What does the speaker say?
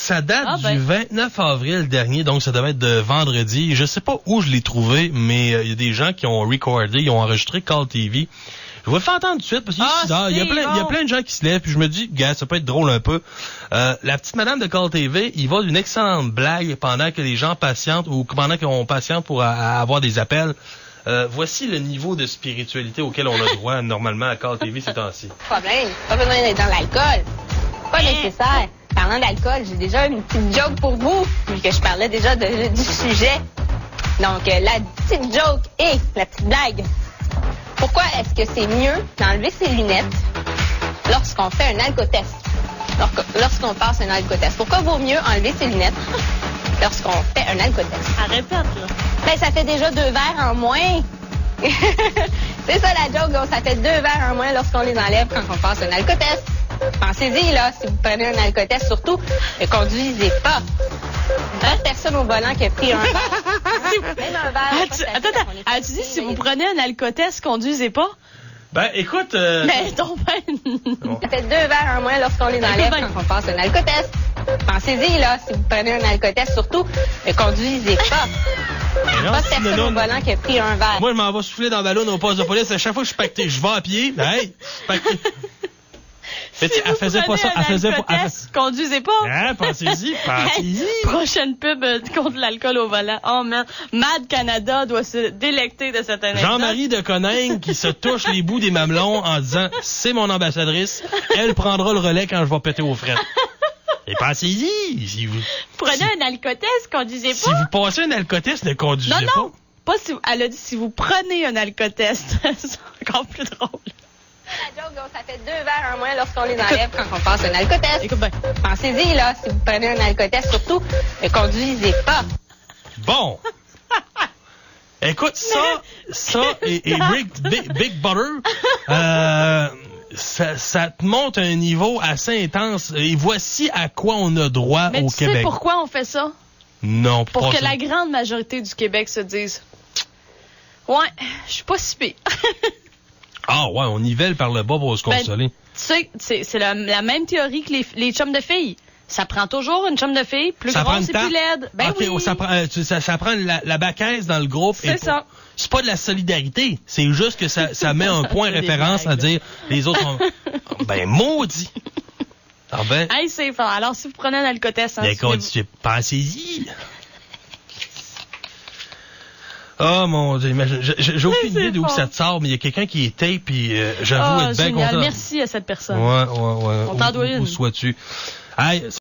ça date du 29 avril dernier, donc ça devait être de vendredi. Je sais pas où je l'ai trouvé, mais il y a des gens qui ont recordé, ils ont enregistré Call TV. Je vais le faire entendre tout de suite parce qu'il y a plein de gens qui se lèvent, puis je me dis, gars, ça peut être drôle un peu. La petite madame de Call TV, il va d'une excellente blague pendant que les gens patientent ou pendant qu'on patiente pour avoir des appels. Voici le niveau de spiritualité auquel on a droit normalement à Call TV ces temps-ci. Problème, pas besoin d'être dans l'alcool. Pas nécessaire. Parlant d'alcool, j'ai déjà une petite joke pour vous, vu que je parlais déjà du sujet. Donc, la petite joke et la petite blague. Pourquoi est-ce que c'est mieux d'enlever ses lunettes lorsqu'on fait un alcotest? Lorsqu'on passe un alcotest. Pourquoi vaut mieux enlever ses lunettes lorsqu'on fait un alcotest? Répète, là. Ben, ça fait déjà 2 verres en moins. C'est ça la joke, donc ça fait 2 verres en moins lorsqu'on les enlève quand on passe un alcotest. Pensez-y, là, si vous prenez un alcotest, surtout, ne conduisez pas. Personne au volant qui a pris un verre. Même un verre. Attends, as-tu dit si vous prenez un alcotest, conduisez pas? Ben, écoute... Mais donc, Ça fait 2 verres en moins lorsqu'on les enlève quand on passe un alcotest. Pensez-y, là, si vous prenez un alcotest, surtout, ne conduisez pas. Personne au volant qui a pris un verre. Moi, je m'en vais souffler dans le ballon au poste de police. À chaque fois que je suis pacté, je vais à pied. Hey, pacté. Si elle faisait pas ça. Conduisez pas. Hein, pensez-y. Prochaine pub contre l'alcool au volant. Oh man, Mad Canada doit se délecter de cette anecdote. Jean-Marie de Coningue qui se touche les bouts des mamelons en disant « C'est mon ambassadrice, elle prendra le relais quand je vais péter aux frettes. » Et pensez-y. Si vous prenez un alcotest, conduisez pas. Si vous passez un alcotest, ne conduisez pas. Non, pas si elle a dit si vous prenez un alcotest. C'est encore plus drôle. La joke, donc, ça fait 2 verres en moins lorsqu'on les enlève quand on passe un alcotest. Écoute bien. Pensez-y, là, si vous prenez un alcotest, surtout, ne conduisez pas. Bon. Écoute, ça et Big Butter, ça te monte à un niveau assez intense. Et voici à quoi on a droit au Québec. Mais tu sais pourquoi on fait ça? Non, pour que la grande majorité du Québec se dise « Ouais, je suis pas si pire. » Ah ouais, on nivelle par le bas pour se consoler. Tu sais, c'est la même théorie que les chums de filles. Ça prend toujours une chum de filles, plus grosse et plus laide. Ben okay, oui. Ça prend la baquaise dans le groupe. C'est ça. C'est pas de la solidarité. C'est juste que ça met un point de référence à dire les autres ont... Ben, maudit. Ah ben. Hey, c'est fort. Alors, si vous prenez un alcotest... Ben, pensez-y. Oh mon Dieu, j'ai aucune idée d'où ça te sort, mais il y a quelqu'un qui est tape, puis j'avoue être bien content. Merci à cette personne. Ouais. On t'en doit une. Où sois-tu? Hey,